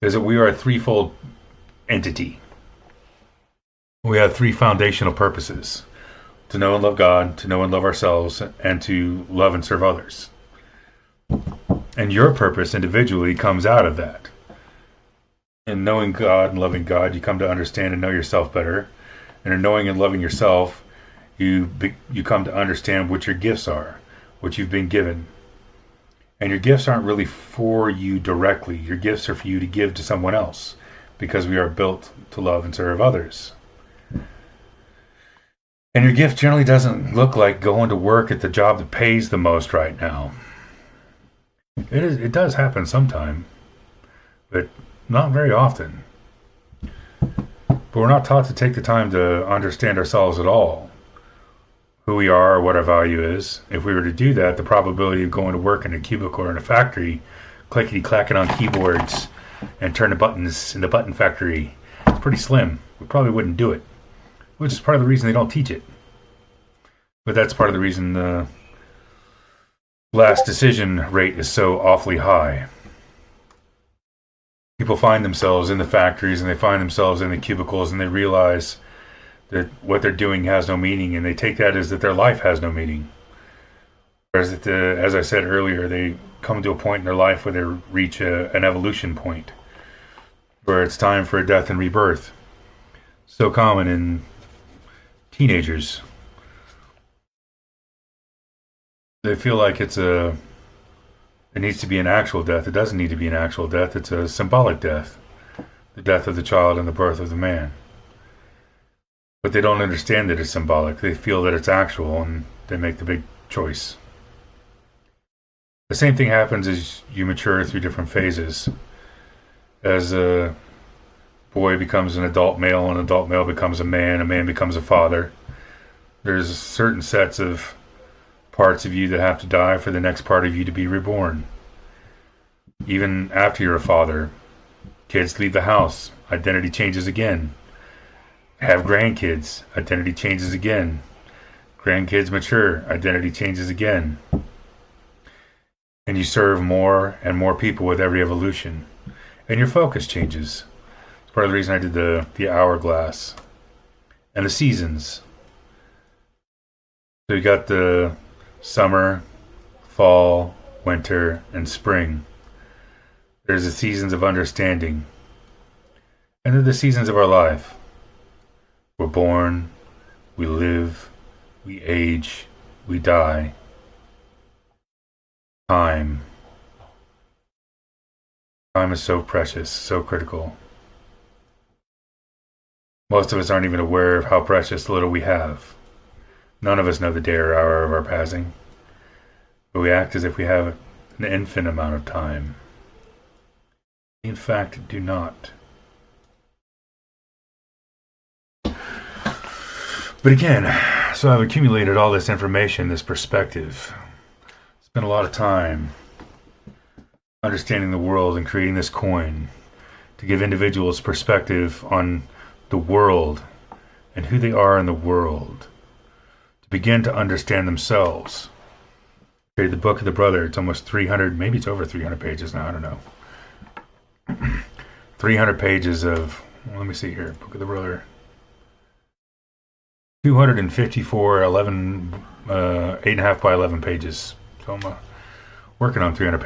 is that we are a threefold entity. We have three foundational purposes: to know and love God, to know and love ourselves, and to love and serve others. And your purpose individually comes out of that. In knowing God and loving God, you come to understand and know yourself better. And in knowing and loving yourself, you come to understand what your gifts are, what you've been given. And your gifts aren't really for you directly. Your gifts are for you to give to someone else, because we are built to love and serve others. And your gift generally doesn't look like going to work at the job that pays the most right now. It does happen sometime, but not very often. But we're not taught to take the time to understand ourselves at all. Who we are, what our value is. If we were to do that, the probability of going to work in a cubicle or in a factory, clickety-clacking on keyboards and turning buttons in the button factory, is pretty slim. We probably wouldn't do it, which is part of the reason they don't teach it. But that's part of the reason the last decision rate is so awfully high. People find themselves in the factories and they find themselves in the cubicles and they realize that what they're doing has no meaning, and they take that as that their life has no meaning. Whereas, as I said earlier, they come to a point in their life where they reach an evolution point, where it's time for a death and rebirth. So common in teenagers. They feel like it needs to be an actual death. It doesn't need to be an actual death. It's a symbolic death. The death of the child and the birth of the man. But they don't understand that it's symbolic. They feel that it's actual, and they make the big choice. The same thing happens as you mature through different phases. As a boy becomes an adult male becomes a man becomes a father. There's certain sets of parts of you that have to die for the next part of you to be reborn. Even after you're a father, kids leave the house, identity changes again. Have grandkids, identity changes again. Grandkids mature, identity changes again. And you serve more and more people with every evolution. And your focus changes. It's part of the reason I did the hourglass. And the seasons. So you got the summer, fall, winter, and spring. There's the seasons of understanding. And they're the seasons of our life. We're born, we live, we age, we die. Time. Time is so precious, so critical. Most of us aren't even aware of how precious little we have. None of us know the day or hour of our passing, but we act as if we have an infinite amount of time. We in fact do not. But again, so I've accumulated all this information, this perspective. Spent a lot of time understanding the world and creating this coin to give individuals perspective on the world and who they are in the world, to begin to understand themselves. Okay, the Book of the Brother, it's almost 300, maybe it's over 300 pages now, I don't know. 300 pages of, let me see here, Book of the Brother. 254, 8.5 by 11 pages. So I'm working on 300